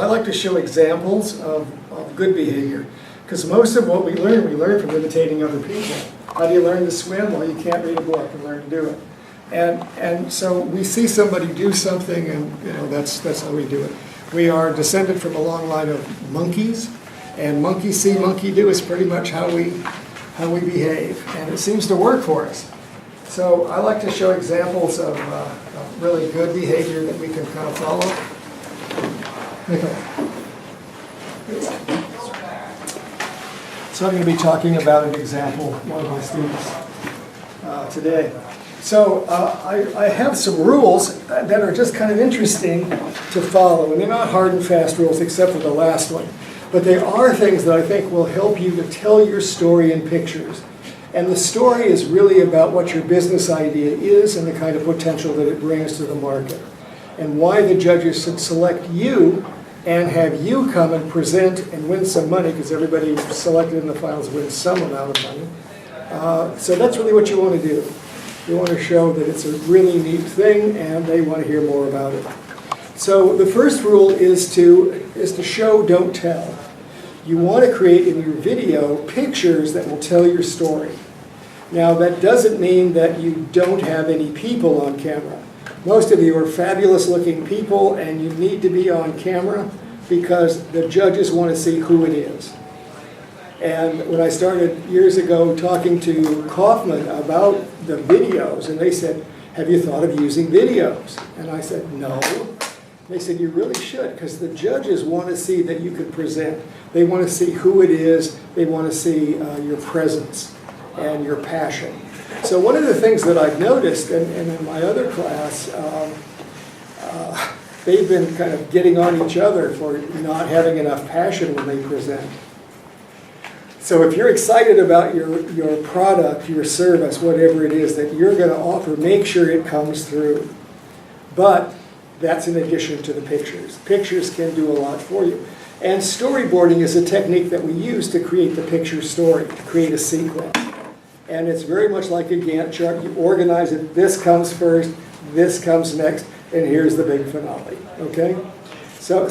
I like to show examples of good behavior, because most of what we learn from imitating other people. How do you learn to swim? Well, you can't read a book and learn to do it. And so we see somebody do something, and that's how we do it. We are descended from a long line of monkeys, and monkey see, monkey do is pretty much how we behave, and it seems to work for us. So I like to show examples of really good behavior that we can kind of follow. So I'm going to be talking about an example, one of my students today. So I have some rules that are just kind of interesting to follow, and they're not hard and fast rules except for the last one. But they are things that I think will help you to tell your story in pictures. And the story is really about what your business idea is and the kind of potential that it brings to the market. And why the judges should select you and have you come and present and win some money, because everybody selected in the finals wins some amount of money. So that's really what you want to do. You want to show that it's a really neat thing and they want to hear more about it. So the first rule is to show, don't tell. You want to create in your video pictures that will tell your story. Now that doesn't mean that you don't have any people on camera. Most of you are fabulous looking people and you need to be on camera because the judges want to see who it is. And when I started years ago talking to Kaufman about the videos, and they said, have you thought of using videos? And I said, no. They said, you really should, because the judges want to see that you can present. They want to see who it is. They want to see your presence and your passion. So one of the things that I've noticed, and in my other class, they've been kind of getting on each other for not having enough passion when they present. So if you're excited about your product, your service, whatever it is that you're going to offer, make sure it comes through. But that's in addition to the pictures. Pictures can do a lot for you. And storyboarding is a technique that we use to create the picture story, to create a sequence. And it's very much like a Gantt chart. You organize it, this comes first, this comes next, and here's the big finale, okay? So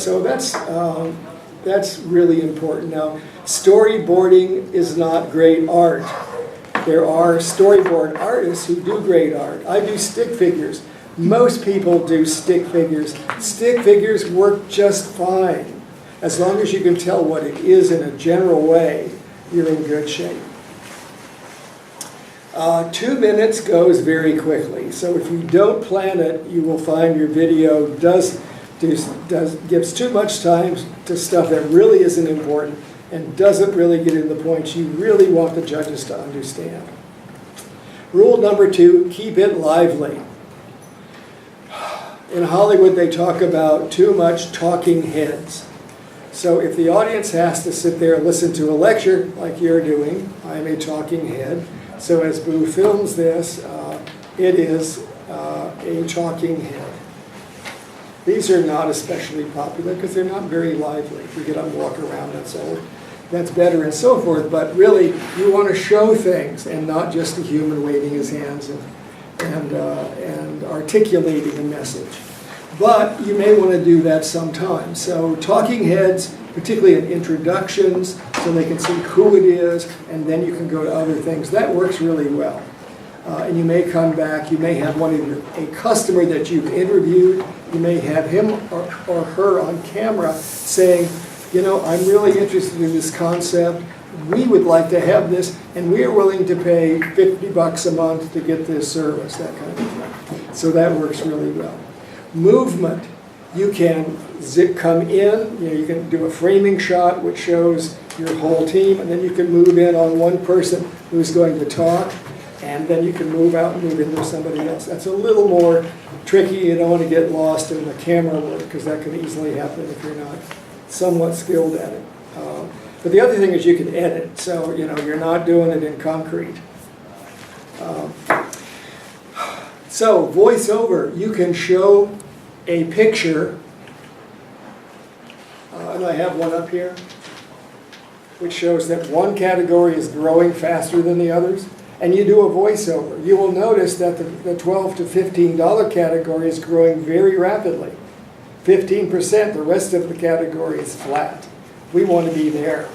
that's really important. Now, storyboarding is not great art. There are storyboard artists who do great art. I do stick figures. Most people do stick figures. Stick figures work just fine. As long as you can tell what it is in a general way, you're in good shape. 2 minutes goes very quickly. So if you don't plan it, you will find your video gives too much time to stuff that really isn't important and doesn't really get in the points you really want the judges to understand. Rule number 2, keep it lively. In Hollywood, they talk about too much talking heads. So if the audience has to sit there and listen to a lecture like you're doing, I'm a talking head. So as Boo films this, it is a talking head. These are not especially popular because they're not very lively. If you get up and walk around, that's better and so forth. But really, you want to show things and not just a human waving his hands and articulating a message. But you may want to do that sometimes. So talking heads, particularly in introductions, so they can see who it is, and then you can go to other things. That works really well. And you may come back, you may have a customer that you've interviewed, you may have him or her on camera saying, you know, I'm really interested in this concept, we would like to have this, and we are willing to pay $50 a month to get this service, that kind of thing. So that works really well. Movement, you can come in, you can do a framing shot which shows your whole team, and then you can move in on one person who's going to talk, and then you can move out and move into somebody else. That's a little more tricky. You don't want to get lost in the camera work because that can easily happen if you're not somewhat skilled at it. But the other thing is you can edit, so you're not doing it in concrete. So voiceover, you can show a picture, and I have one up here, which shows that one category is growing faster than the others, and you do a voiceover. You will notice that the $12 to $15 category is growing very rapidly. 15%, the rest of the category is flat. We want to be there.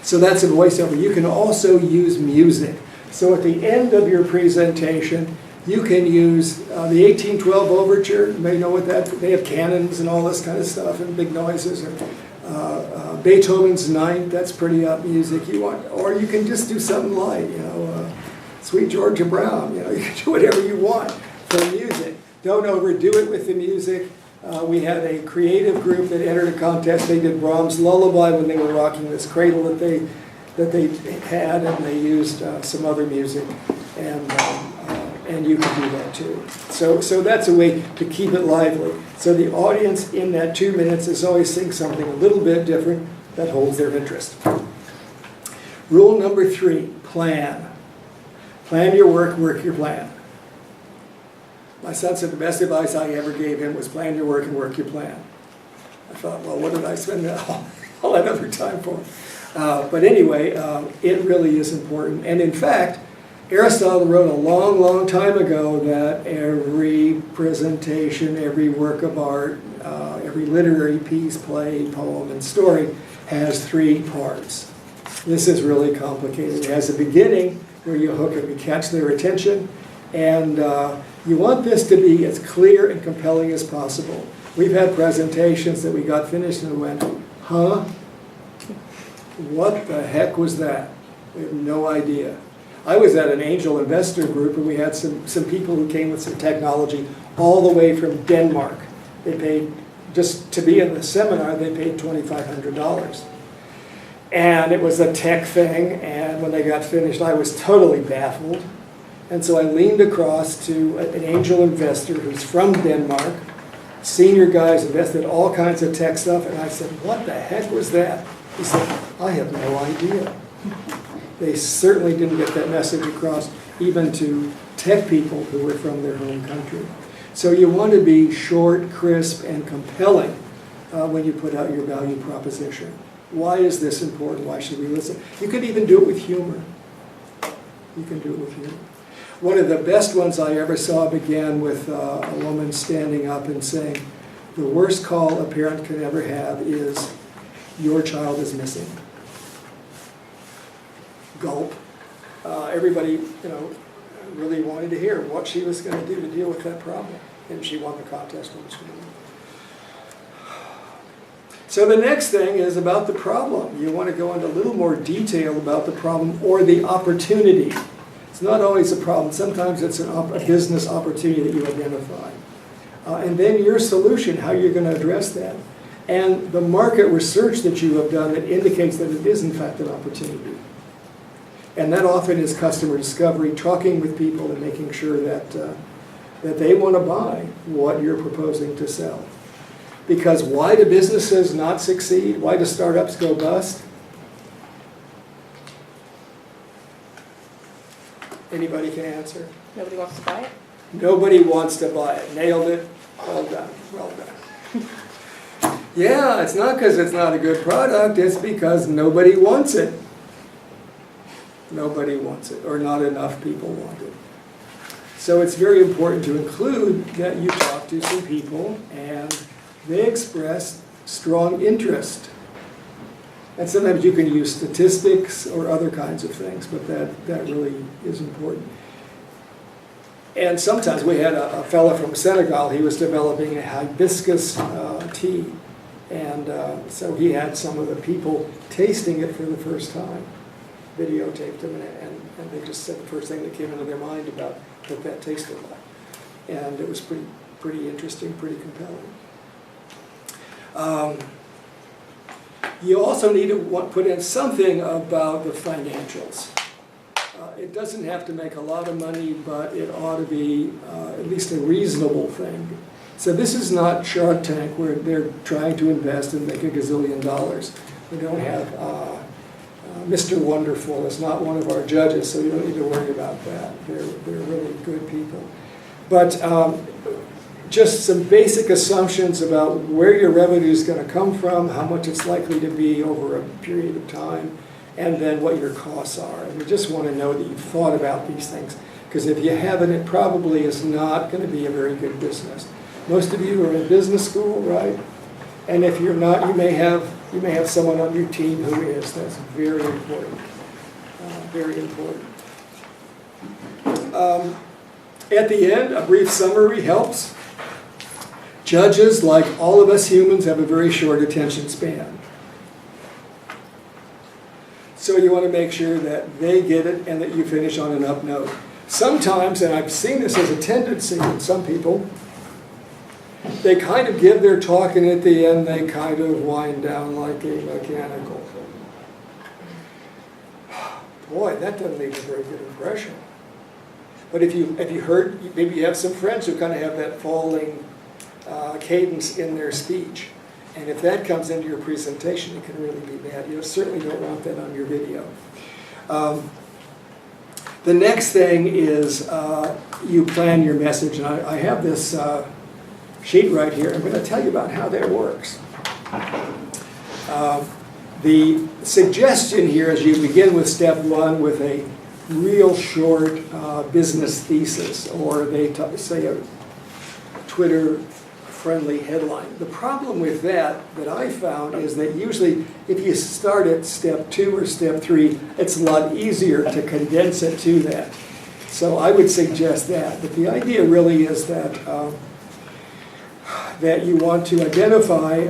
So that's a voiceover. You can also use music. So at the end of your presentation, you can use the 1812 Overture. You may know what that, they have cannons and all this kind of stuff and big noises. Or Beethoven's Ninth, that's pretty up music you want. Or you can just do something light, Sweet Georgia Brown. You can do whatever you want for music. Don't overdo it with the music. We had a creative group that entered a contest. They did Brahms' Lullaby when they were rocking this cradle that they had, and they used some other music, and you can do that too. So that's a way to keep it lively. So the audience in that 2 minutes is always saying something a little bit different that holds their interest. Rule number 3, plan. Plan your work, work your plan. My son said the best advice I ever gave him was plan your work and work your plan. I thought, well, what did I spend all that other time for? But anyway, it really is important. And in fact, Aristotle wrote a long, long time ago that every presentation, every work of art, every literary piece, play, poem, and story has 3 parts. This is really complicated. It has a beginning where you hook them, you catch their attention, and you want this to be as clear and compelling as possible. We've had presentations that we got finished and went, huh? What the heck was that? We have no idea. I was at an angel investor group, and we had some people who came with some technology all the way from Denmark. They paid, just to be in the seminar, they paid $2,500. And it was a tech thing, and when they got finished, I was totally baffled. And so I leaned across to an angel investor who's from Denmark. Senior guys invested all kinds of tech stuff, and I said, what the heck was that? He said, I have no idea. They certainly didn't get that message across, even to tech people who were from their home country. So you want to be short, crisp, and compelling when you put out your value proposition. Why is this important? Why should we listen? You can even do it with humor. You can do it with humor. One of the best ones I ever saw began with a woman standing up and saying, the worst call a parent can ever have is, your child is missing. Gulp. Everybody, really wanted to hear what she was going to do to deal with that problem. And she won the contest when she won. So the next thing is about the problem. You want to go into a little more detail about the problem or the opportunity. It's not always a problem. Sometimes it's a business opportunity that you identify. And then your solution, how you're going to address that. And the market research that you have done that indicates that it is in fact an opportunity. And that often is customer discovery, talking with people and making sure that they want to buy what you're proposing to sell. Because why do businesses not succeed? Why do startups go bust? Anybody can answer? Nobody wants to buy it? Nobody wants to buy it. Nailed it. Well done. Well done. Yeah, it's not because it's not a good product. It's because nobody wants it. Nobody wants it, or not enough people want it. So it's very important to include that you talk to some people and they express strong interest. And sometimes you can use statistics or other kinds of things, but that really is important. And sometimes we had a fellow from Senegal, he was developing a hibiscus tea. And so he had some of the people tasting it for the first time, videotaped them, and they just said the first thing that came into their mind about what that tasted like. And it was pretty interesting, pretty compelling. You also need to put in something about the financials. It doesn't have to make a lot of money, but it ought to be at least a reasonable thing. So this is not Shark Tank where they're trying to invest and make $1 gazillion. We don't have Mr. Wonderful is not one of our judges, so you don't need to worry about that. They're really good people. But just some basic assumptions about where your revenue is going to come from, how much it's likely to be over a period of time, and then what your costs are. And we just want to know that you've thought about these things, because if you haven't, it probably is not going to be a very good business. Most of you are in business school, right? And if you're not, you may have someone on your team who is. That's very important. Very important. At the end, a brief summary helps. Judges, like all of us humans, have a very short attention span. So you want to make sure that they get it and that you finish on an up note. Sometimes, and I've seen this as a tendency in some people, they kind of give their talk and at the end they kind of wind down like a mechanical. Boy, that doesn't leave a very good impression. But if you heard, maybe you have some friends who kind of have that falling cadence in their speech. And if that comes into your presentation, it can really be bad. You certainly don't want that on your video. The next thing is you plan your message. And I have this sheet right here. I'm going to tell you about how that works. The suggestion here is you begin with step one with a real short business thesis, or they say a Twitter-friendly headline. The problem with that I found is that usually if you start at step 2 or step 3, it's a lot easier to condense it to that. So I would suggest that. But the idea really is that that you want to identify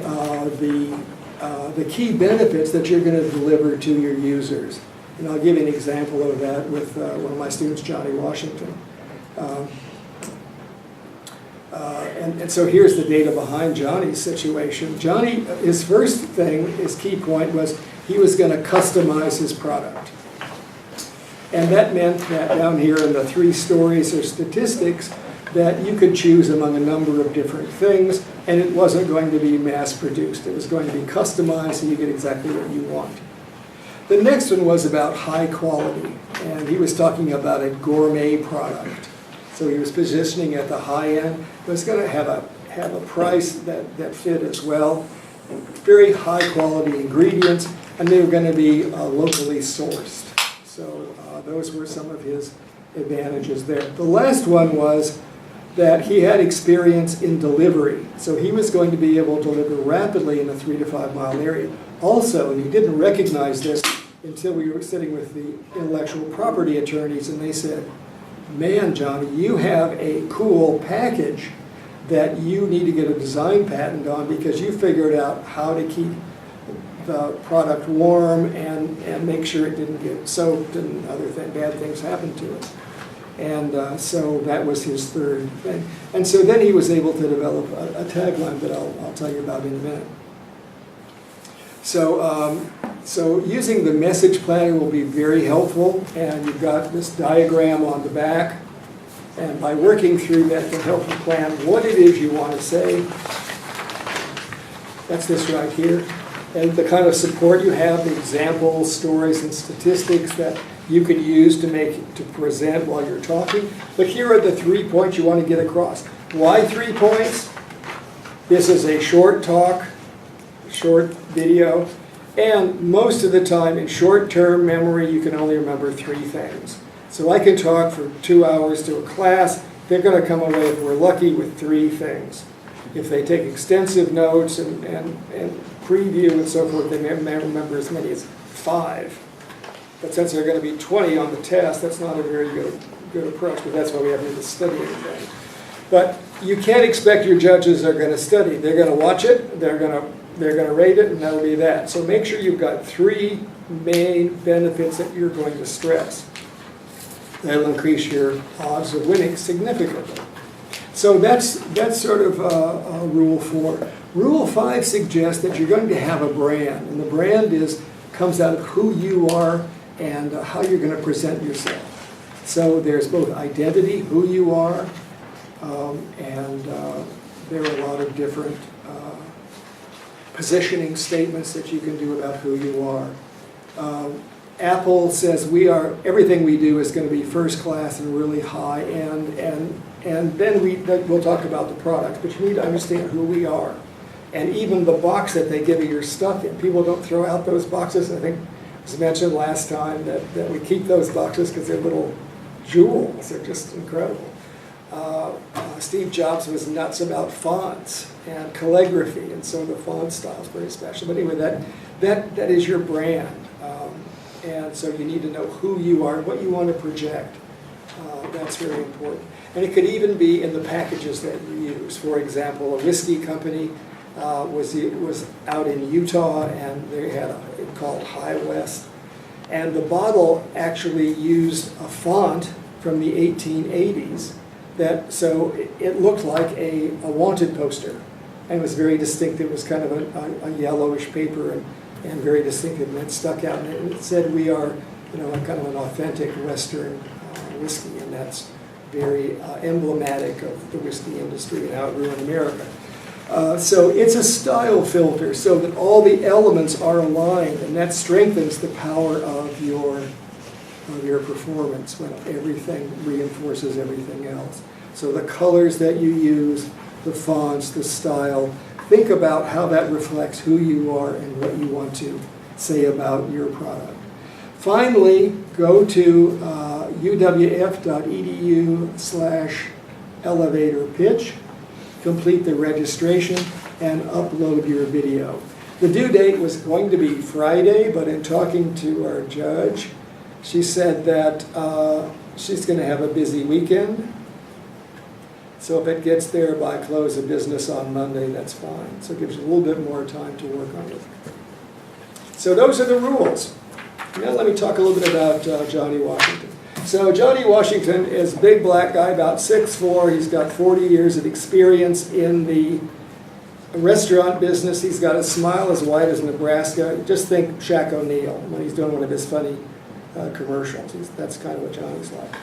the key benefits that you're going to deliver to your users. And I'll give you an example of that with one of my students, Johnny Washington. And so here's the data behind Johnny's situation. Johnny, his first thing, his key point was he was going to customize his product. And that meant that down here in the 3 stories or statistics, that you could choose among a number of different things, and it wasn't going to be mass-produced. It was going to be customized, and you get exactly what you want. The next one was about high quality, and he was talking about a gourmet product. So he was positioning at the high end. It was going to have a price that fit as well. Very high quality ingredients, and they were going to be locally sourced. So those were some of his advantages there. The last one was that he had experience in delivery. So he was going to be able to deliver rapidly in a 3 to 5 mile area. Also, and he didn't recognize this until we were sitting with the intellectual property attorneys, and they said, man, Johnny, you have a cool package that you need to get a design patent on because you figured out how to keep the product warm and make sure it didn't get soaked and other bad things happen to it. And so that was his third thing. And so then he was able to develop a tagline that I'll tell you about in a minute. So using the message planner will be very helpful, and you've got this diagram on the back, and by working through that can help you plan what it is you want to say. That's this right here. And the kind of support you have, the examples, stories, and statistics that you could use to present while you're talking. But here are the 3 points you want to get across. Why 3 points? This is a short talk, short video, and most of the time in short-term memory you can only remember 3 things. So I can talk for 2 hours to a class. They're going to come away, if we're lucky, with 3 things. If they take extensive notes and preview and so forth, they may remember as many as 5. But since there are going to be 20 on the test, that's not a very good approach, but that's why we have to study everything. But you can't expect your judges are going to study. They're going to watch it, they're going to rate it, and that'll be that. So make sure you've got 3 main benefits that you're going to stress. That'll increase your odds of winning significantly. So that's sort of Rule 4. Rule 5 suggests that you're going to have a brand, and the brand comes out of who you are and how you're going to present yourself. So there's both identity, who you are, and there are a lot of different positioning statements that you can do about who you are. Apple says everything we do is going to be first class and really high end, and then we'll talk about the product, but you need to understand who we are. And even the box that they give you, you're stuck in. People don't throw out those boxes. I think it was mentioned last time that we keep those boxes because they're little jewels. They're just incredible. Steve Jobs was nuts about fonts and calligraphy, and so the font style is very special. But anyway, that is your brand. And so you need to know who you are, what you want to project. That's very important. And it could even be in the packages that you use. For example, a whiskey company was out in Utah, and they had it called High West. And the bottle actually used a font from the 1880s so it looked like a wanted poster, and it was very distinctive. It was kind of a yellowish paper and very distinctive, and it stuck out. And it said, "We are, kind of an authentic Western whiskey," and that's very emblematic of the whiskey industry and how it ruined America. So it's a style filter, so that all the elements are aligned, and that strengthens the power of your performance when everything reinforces everything else. So the colors that you use, the fonts, the style, think about how that reflects who you are and what you want to say about your product. Finally, go to uwf.edu/elevator-pitch, complete the registration, and upload your video. The due date was going to be Friday, but in talking to our judge, she said that she's going to have a busy weekend. So if it gets there by close of business on Monday, that's fine. So it gives you a little bit more time to work on it. So those are the rules. Now let me talk a little bit about Johnny Washington. So Johnny Washington is a big black guy, about 6'4". He's got 40 years of experience in the restaurant business. He's got a smile as white as Nebraska. Just think Shaq O'Neal when he's doing one of his funny commercials. That's kind of what Johnny's like.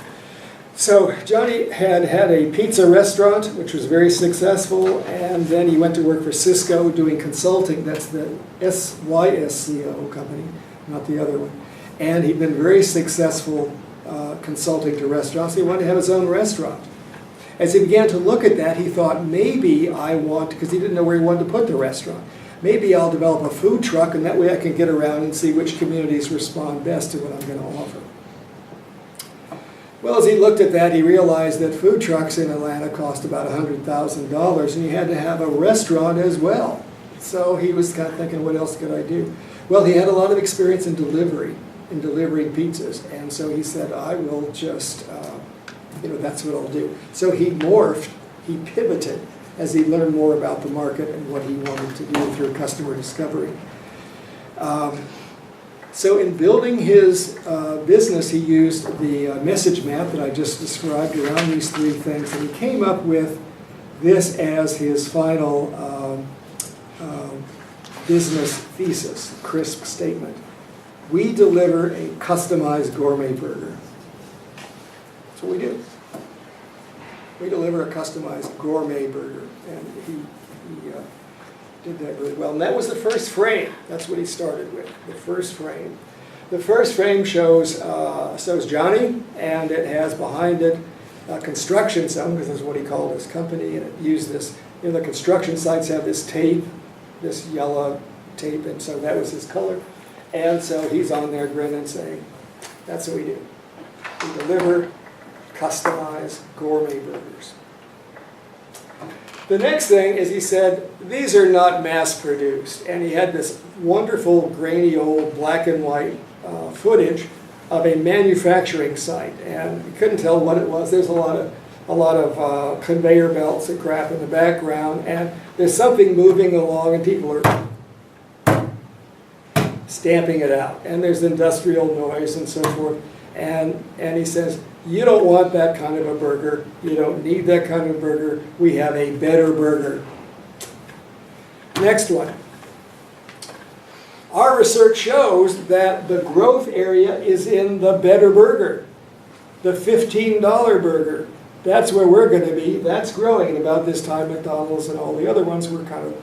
So Johnny had a pizza restaurant, which was very successful, and then he went to work for Cisco doing consulting. That's the SYSCO company, not the other one. And he'd been very successful consulting to restaurants. He wanted to have his own restaurant. As he began to look at that, he thought, maybe because he didn't know where he wanted to put the restaurant, maybe I'll develop a food truck, and that way I can get around and see which communities respond best to what I'm going to offer. Well, as he looked at that, he realized that food trucks in Atlanta cost about $100,000, and he had to have a restaurant as well. So he was kind of thinking, what else could I do? Well, he had a lot of experience in delivering pizzas, and so he said, I will just, that's what I'll do. So he pivoted as he learned more about the market and what he wanted to do through customer discovery. So in building his business, he used the message map that I just described around these three things, and he came up with this as his final business thesis, crisp statement. We deliver a customized gourmet burger. That's what we do. We deliver a customized gourmet burger, and he did that really well. And that was the first frame. That's what he started with, the first frame. The first frame shows Johnny, and it has behind it a construction zone, because that's what he called his company, and it used this, the construction sites have this tape, this yellow tape, and so that was his color. And so he's on there grinning, saying, that's what we do. We deliver customized gourmet burgers. The next thing is he said, these are not mass-produced. And he had this wonderful, grainy old black and white footage of a manufacturing site. And you couldn't tell what it was. There's a lot of conveyor belts and crap in the background. And there's something moving along, and people are stamping it out. And there's industrial noise and so forth. And he says, you don't want that kind of a burger. You don't need that kind of burger. We have a better burger. Next one. Our research shows that the growth area is in the better burger, the $15 burger. That's where we're going to be. That's growing. And about this time, McDonald's and all the other ones were kind of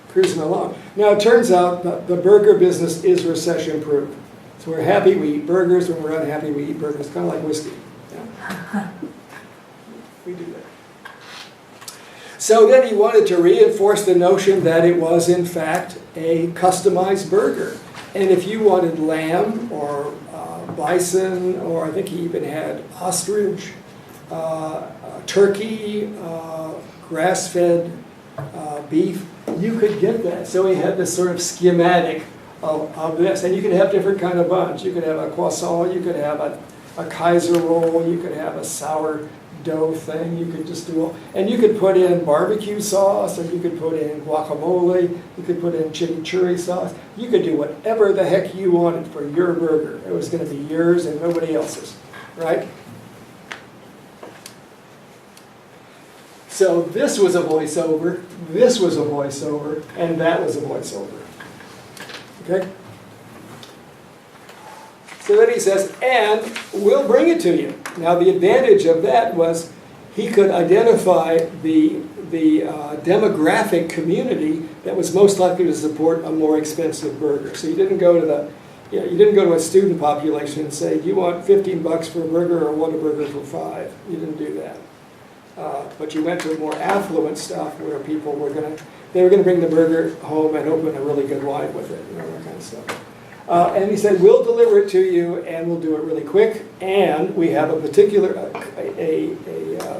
cruising along. Now, it turns out that the burger business is recession-proof. So we're happy, we eat burgers. When we're unhappy, we eat burgers. Kind of like whiskey. Yeah. We do that. So then he wanted to reinforce the notion that it was, in fact, a customized burger. And if you wanted lamb or bison, or I think he even had ostrich, turkey, grass-fed beef, you could get that. So he had this sort of schematic of this. And you could have different kind of buns. You could have a croissant, you could have a Kaiser roll, you could have a sourdough thing, you could just do all, and you could put in barbecue sauce, or you could put in guacamole, you could put in chimichurri sauce. You could do whatever the heck you wanted for your burger. It was going to be yours and nobody else's, right? So this was a voiceover, this was a voiceover, and that was a voiceover. Okay? So then he says, and we'll bring it to you. Now the advantage of that was he could identify the demographic community that was most likely to support a more expensive burger. So you didn't go to you didn't go to a student population and say, do you want 15 bucks for a burger or want a burger for $5? You didn't do that. But you went to more affluent stuff where people were going to bring the burger home and open a really good wine with it, you know, that kind of stuff. And he said, we'll deliver it to you and we'll do it really quick. And we have a particular, a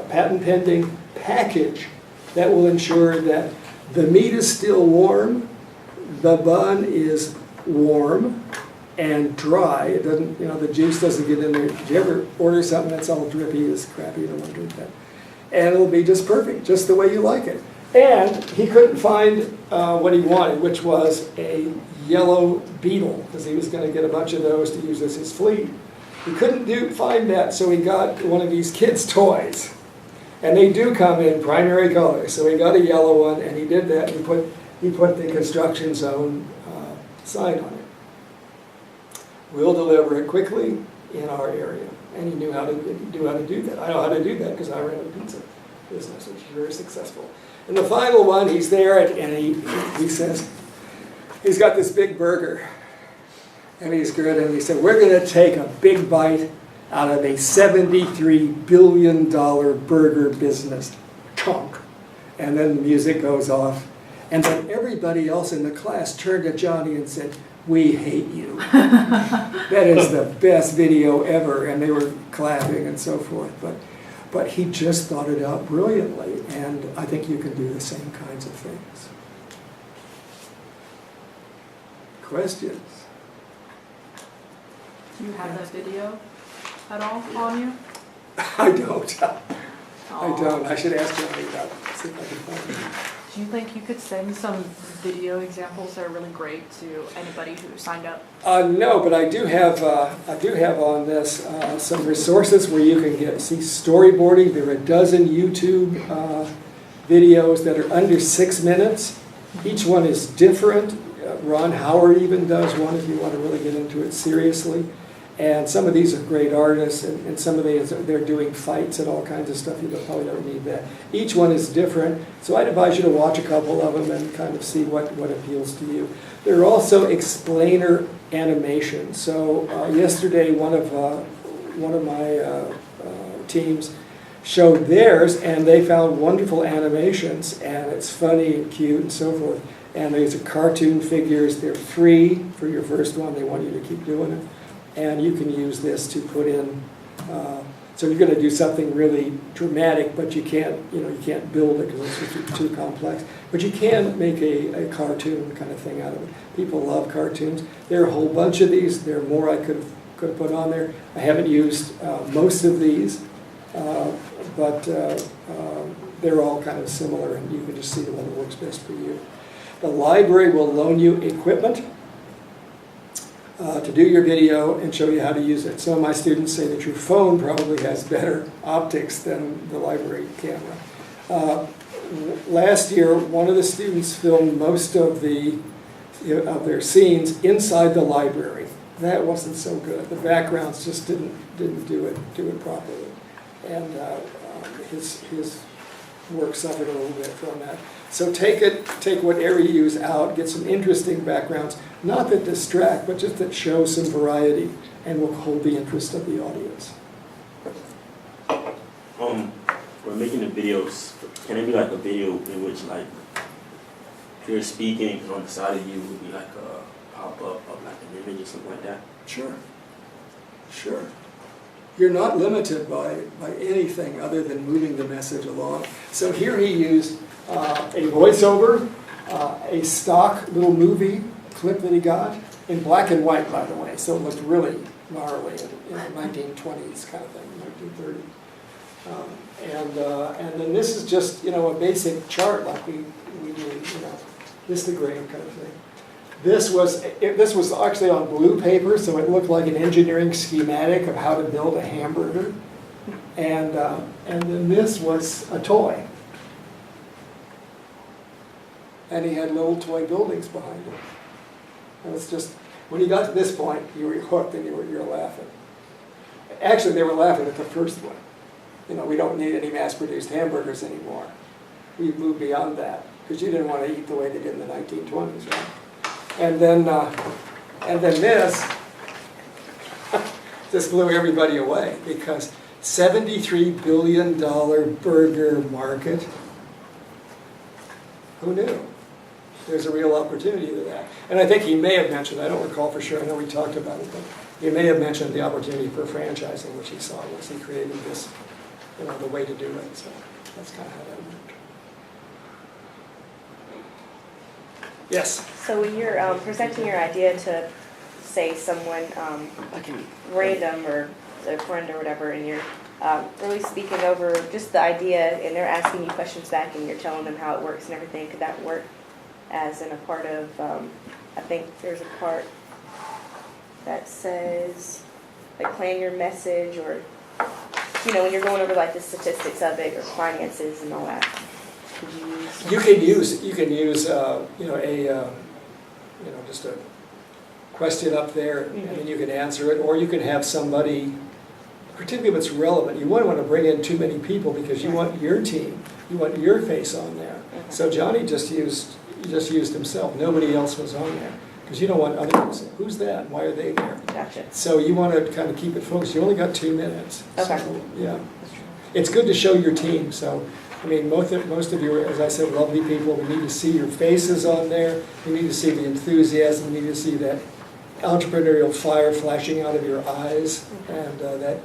patent pending package that will ensure that the meat is still warm, the bun is warm and dry. It doesn't, you know, the juice doesn't get in there. Did you ever order something that's all drippy, it's crappy, you don't want to drink that? And it'll be just perfect, just the way you like it. And he couldn't find what he wanted, which was a yellow beetle, because he was going to get a bunch of those to use as his fleet. He couldn't find that, so he got one of these kids' toys. And they do come in primary colors. So he got a yellow one, and he did that. He put the construction zone sign on it. We'll deliver it quickly in our area. And he knew how to do that. I know how to do that because I ran a pizza business, which is very successful. And the final one, he's there, and he says, he's got this big burger. And he's good, and he said, we're going to take a big bite out of a $73 billion burger business chunk. And then the music goes off. And then everybody else in the class turned to Johnny and said, we hate you. That is the best video ever. And they were clapping and so forth. But he just thought it out brilliantly. And I think you can do the same kinds of things. Questions? Do you have that video at all on you? I don't. I don't. I should ask Johnny about it. See if I can find it. Do you think you could send some video examples that are really great to anybody who signed up? No, but I do have on this some resources where you can see storyboarding. There are a dozen YouTube videos that are under 6 minutes. Each one is different. Ron Howard even does one if you want to really get into it seriously. And some of these are great artists, and some of these, they're doing fights and all kinds of stuff. You probably don't need that. Each one is different, so I'd advise you to watch a couple of them and kind of see what appeals to you. There are also explainer animations. So yesterday, one of my teams showed theirs, and they found wonderful animations, and it's funny and cute and so forth. And these are cartoon figures. They're free for your first one. They want you to keep doing it. And you can use this to put in, so you're going to do something really dramatic, but you can't build it because it's too complex. But you can make a cartoon kind of thing out of it. People love cartoons. There are a whole bunch of these. There are more I could have put on there. I haven't used most of these, but they're all kind of similar, and you can just see the one that works best for you. The library will loan you equipment to do your video and show you how to use it. Some of my students say that your phone probably has better optics than the library camera. Last year, one of the students filmed most of their scenes inside the library. That wasn't so good. The backgrounds just didn't do it properly, and his work suffered a little bit from that. So take whatever you use out, get some interesting backgrounds, not that distract, but just that show some variety and will hold the interest of the audience. We're making the videos. Can it be like a video in which, like, if you're speaking and on the side of you would be like a pop-up of like an image or something like that? Sure. Sure. you're not limited by anything other than moving the message along. So here he used a voiceover, a stock little movie clip that he got, in black and white, by the way, so it looked really gnarly in the 1920s kind of thing, 1930s. And then this is just, you know, a basic chart like we do, you know, histogram kind of thing. This was actually on blue paper, so it looked like an engineering schematic of how to build a hamburger. And then this was a toy. And he had little toy buildings behind it. And it's just, when you got to this point, you were hooked and you were laughing. Actually, they were laughing at the first one. You know, we don't need any mass-produced hamburgers anymore. We've moved beyond that, because you didn't want to eat the way they did in the 1920s, right? And then this, this blew everybody away, because $73 billion burger market. Who knew? There's a real opportunity to that. And I think he may have mentioned, I don't recall for sure, I know we talked about it, but he may have mentioned the opportunity for franchising, which he saw once he created this, you know, the way to do it. So that's kind of how that worked. Yes? So when you're presenting your idea to, say, someone random or a friend or whatever, and you're really speaking over just the idea, and they're asking you questions back, and you're telling them how it works and everything, could that work as in a part of, I think there's a part that says, like, plan your message, or, you know, when you're going over, like, the statistics of it, or finances and all that. Could you use? You can use you know, just a question up there, and then you can answer it, or you can have somebody, particularly if it's relevant. You wouldn't want to bring in too many people because you want your team, you want your face on there. So Johnny just used himself. Nobody else was on there because you don't want other people to say, "Who's that? Why are they there?" Gotcha. So you want to kind of keep it focused. You only got 2 minutes. Okay. So, yeah, it's good to show your team. So. I mean, most of you are, as I said, lovely people. We need to see your faces on there. We need to see the enthusiasm. We need to see that entrepreneurial fire flashing out of your eyes. And I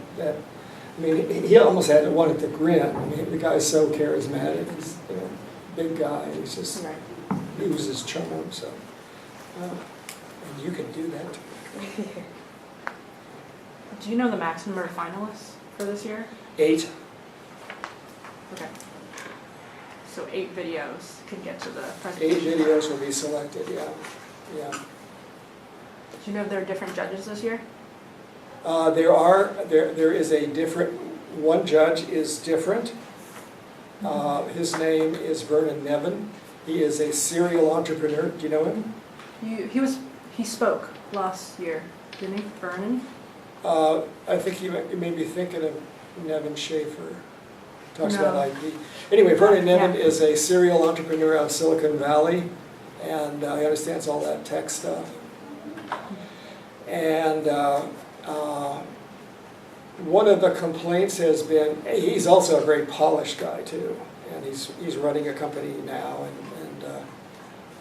mean, he almost wanted to grin. I mean, the guy's so charismatic. He's, you know, big guy. He's just, he was his charm. So, and you can do that too. Do you know the maximum number of finalists for this year? 8. Okay. So 8 videos can get to the presentation. 8 videos will be selected. Yeah, yeah. Do you know if there are different judges this year? There is a different, one judge is different. His name is Vernon Nevin. He is a serial entrepreneur. Do you know him? He spoke last year, didn't he, Vernon? I think you may be thinking of Nevin Schaefer. Talks No. about IP. Anyway, Vernon Nevin is a serial entrepreneur out of Silicon Valley, and he understands all that tech stuff. And one of the complaints has been, he's also a very polished guy too, and he's running a company now, and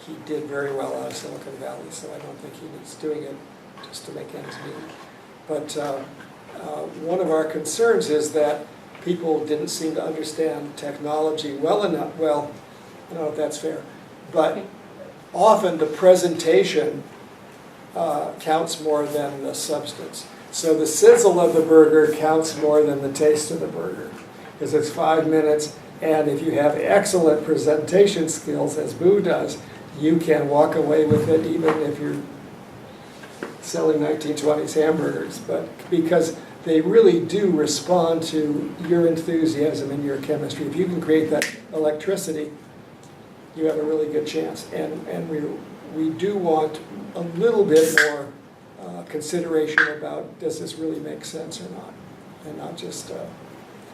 he did very well out of Silicon Valley, so I don't think he's doing it just to make ends meet. But one of our concerns is that people didn't seem to understand technology well enough. Well, I don't know if that's fair, but often the presentation counts more than the substance. So the sizzle of the burger counts more than the taste of the burger, because it's 5 minutes, and if you have excellent presentation skills, as Boo does, you can walk away with it even if you're selling 1920s hamburgers, but because they really do respond to your enthusiasm and your chemistry. If you can create that electricity, you have a really good chance. And we do want a little bit more consideration about, does this really make sense or not? And not just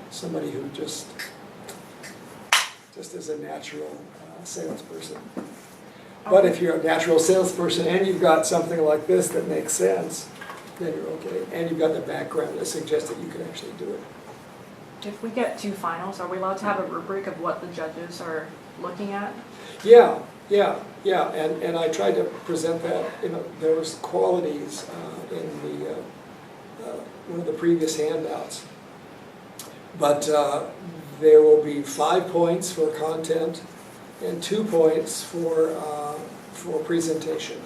somebody who just is a natural salesperson. But if you're a natural salesperson and you've got something like this that makes sense, then you're okay. And you've got the background that suggests that you can actually do it. If we get 2 finals, are we allowed to have a rubric of what the judges are looking at? Yeah. And I tried to present that, you know, there was qualities in the one of the previous handouts. But there will be 5 points for content and 2 points for presentation.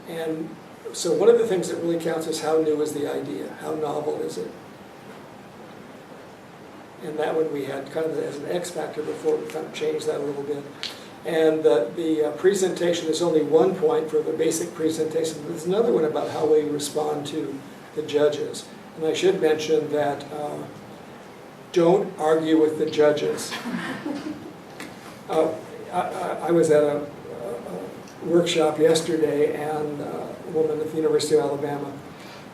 And so one of the things that really counts is how new is the idea, how novel is it? And that one we had kind of as an X factor before, we kind of changed that a little bit. And the presentation is only 1 point for the basic presentation. There's another one about how we respond to the judges. And I should mention that don't argue with the judges. I was at a workshop yesterday, and a woman at the University of Alabama,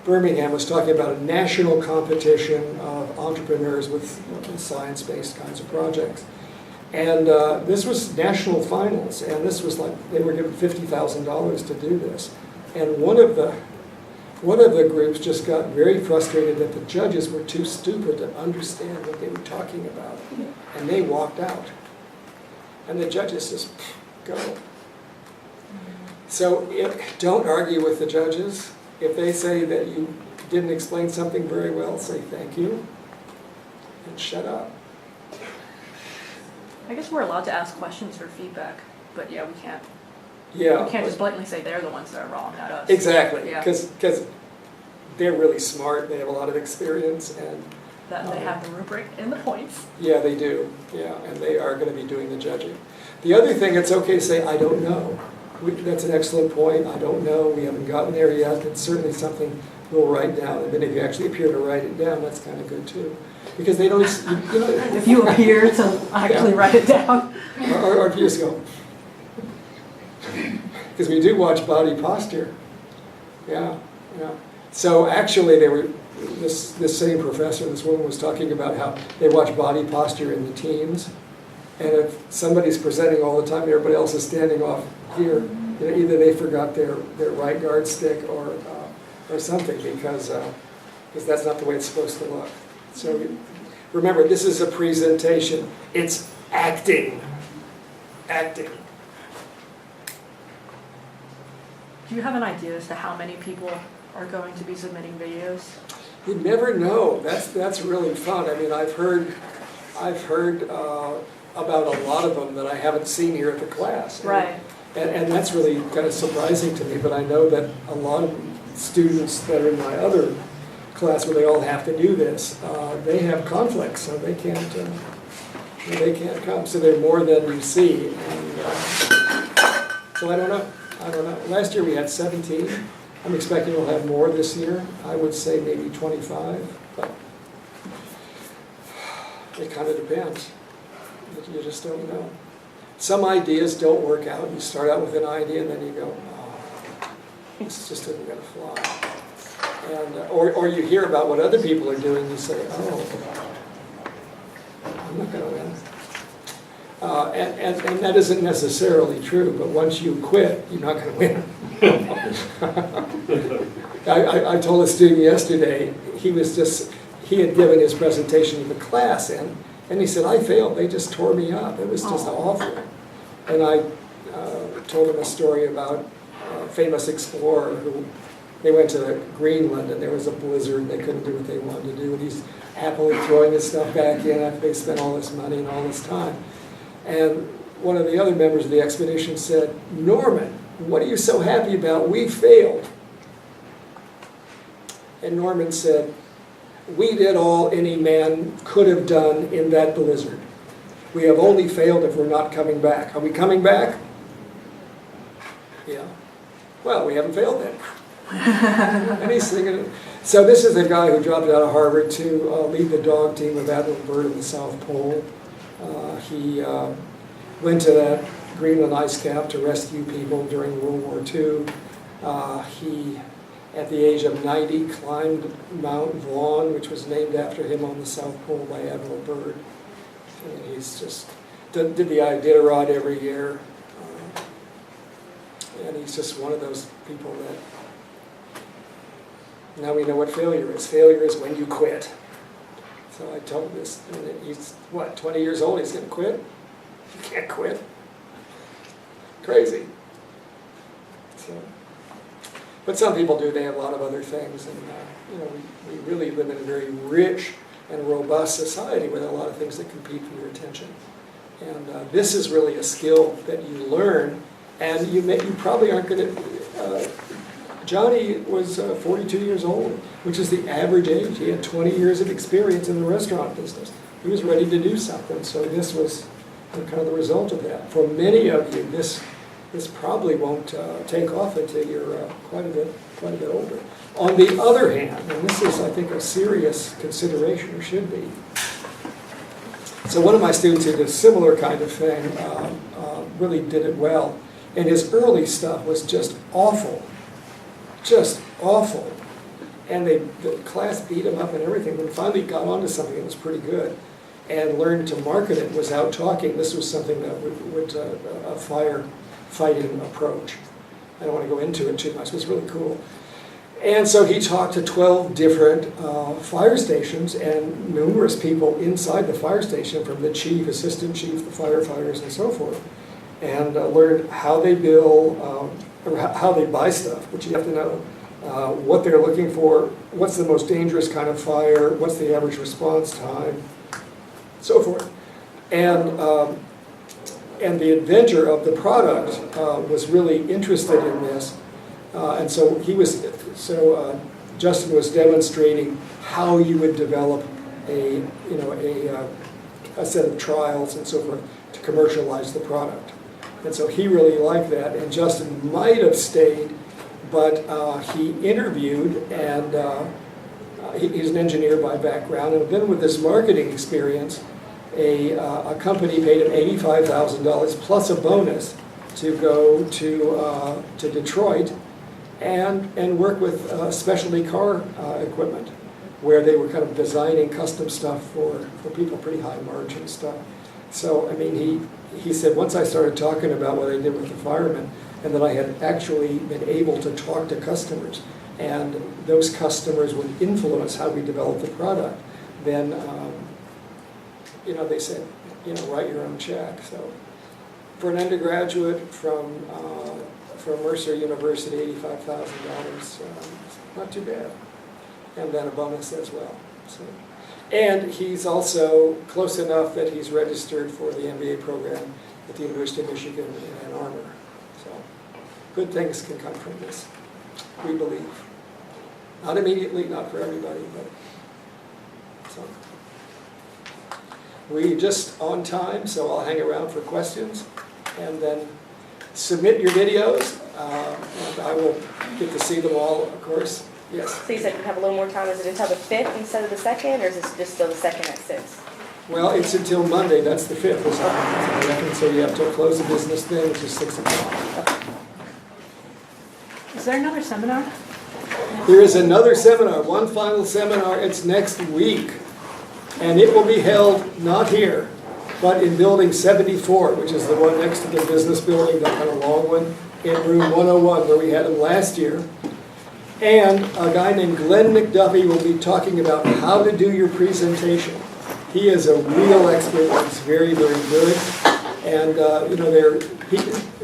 Birmingham, was talking about a national competition of entrepreneurs with science-based kinds of projects. And this was national finals, and this was like, they were given $50,000 to do this. And one of the groups just got very frustrated that the judges were too stupid to understand what they were talking about. And they walked out. And the judges just, go. So don't argue with the judges. If they say that you didn't explain something very well, say thank you and shut up. I guess we're allowed to ask questions for feedback, but yeah, we can't. Yeah. We can't just blatantly say they're the ones that are wrong, not us. Exactly, Yeah. because they're really smart, they have a lot of experience, and That they have the rubric and the points. yeah, they do, yeah, and they are going to be doing the judging. The other thing, it's okay to say, I don't know. That's an excellent point, I don't know, we haven't gotten there yet, it's certainly something we'll write down, and then if you actually appear to write it down, that's kind of good too. Because they don't, you know. If you appear to actually write it down. Or if you just go. Because we do watch body posture. Yeah, yeah. So actually they were, this same professor, this woman was talking about how they watch body posture in the teams. And if somebody's presenting all the time, everybody else is standing off here, you know, either they forgot their right guard stick or something, because that's not the way it's supposed to look. So remember, this is a presentation. It's acting. Acting. Do you have an idea as to how many people are going to be submitting videos? You never know. That's really fun. I mean, I've heard about a lot of them that I haven't seen here at the class. Right. And that's really kind of surprising to me, but I know that a lot of students that are in my other class where they all have to do this, they have conflicts, so they can't come. So they're more than you see. And, so I don't know. Last year we had 17. I'm expecting we'll have more this year. I would say maybe 25, but it kind of depends. You just don't know. Some ideas don't work out. You start out with an idea and then you go, oh, this just isn't going to fly. And, or you hear about what other people are doing, you say, oh, I'm not going to win. And that isn't necessarily true, but once you quit, you're not going to win. I told a student yesterday, he had given his presentation to the class, and he said, I failed, they just tore me up, it was just awful. And I told him a story about a famous explorer who, they went to Greenland and there was a blizzard and they couldn't do what they wanted to do, and he's happily throwing his stuff back in after they spent all this money and all this time. And one of the other members of the expedition said, Norman, what are you so happy about? We failed. And Norman said, we did all any man could have done in that blizzard. We have only failed if we're not coming back. Are we coming back? Yeah. Well, we haven't failed then. And he's singing. So this is the guy who dropped out of Harvard to lead the dog team of Admiral Byrd in the South Pole. He went to that Greenland ice cap to rescue people during World War II. He, at the age of 90, climbed Mount Vaughn, which was named after him on the South Pole by Admiral Byrd. And he's just did the Iditarod every year. And he's just one of those people that, now we know what failure is. Failure is when you quit. So I told him this, and he's, what, 20 years old, he's going to quit? You can't quit. Crazy. So But some people do, they have a lot of other things, and we really live in a very rich and robust society with a lot of things that compete for your attention. And this is really a skill that you learn, and you probably aren't going to, Johnny was 42 years old, which is the average age. He had 20 years of experience in the restaurant business. He was ready to do something, so this was kind of the result of that. For many of you, this probably won't take off until you're quite a bit older. On the other hand, and this is, I think, a serious consideration, or should be. So one of my students who did a similar kind of thing really did it well, and his early stuff was just awful, and the class beat him up and everything, but finally got onto something that was pretty good, and learned to market it without talking. This was something that would a firefighting approach. I don't want to go into it too much, but it's really cool. And so he talked to 12 different fire stations and numerous people inside the fire station, from the chief, assistant chief, the firefighters, and so forth, and learned how they bill, or how they buy stuff, which you have to know, what they're looking for, what's the most dangerous kind of fire, what's the average response time, so forth. And the inventor of the product was really interested in this. And so Justin was demonstrating how you would develop a set of trials and so forth to commercialize the product. And so he really liked that, and Justin might have stayed, but he interviewed, and he's an engineer by background, and then with this marketing experience, a company paid him $85,000 plus a bonus to go to Detroit and work with specialty car equipment, where they were kind of designing custom stuff for people, pretty high margin stuff. So, I mean, he said, once I started talking about what I did with the firemen, and that I had actually been able to talk to customers, and those customers would influence how we develop the product, then, they said, write your own check. So, for an undergraduate from Mercer University, $85,000, not too bad, and then a bonus as well. So, and he's also close enough that he's registered for the MBA program at the University of Michigan in Ann Arbor. So, good things can come from this, we believe. Not immediately, not for everybody, but so. We're just on time, so I'll hang around for questions, and then submit your videos, and I will get to see them all, of course. Yes? So you said you have a little more time. Is it until the 5th instead of the 2nd, or is it just still the 2nd at 6? Well, it's until Monday, that's the 5th, is I reckon, so you have to close the business then, which is 6 o'clock. Is there another seminar? There is another seminar, one final seminar, it's next week, and it will be held not here, but in building 74, which is the one next to the business building, that kind of long one, in room 101, where we had them last year. And a guy named Glenn McDuffie will be talking about how to do your presentation. He is a real expert, he's very, very good. And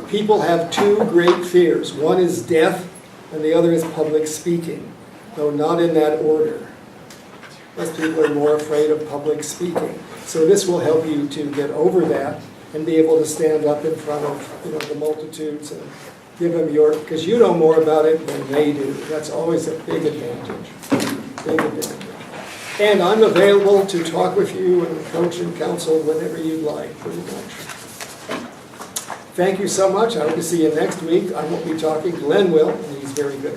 people have two great fears. One is death, and the other is public speaking, though not in that order. Most people are more afraid of public speaking. So this will help you to get over that and be able to stand up in front of the multitudes and give them because you know more about it than they do. That's always a big advantage. Big advantage. And I'm available to talk with you and coach and counsel whenever you'd like, pretty much. Thank you so much. I hope to see you next week. I won't be talking. Glenn will, and he's very good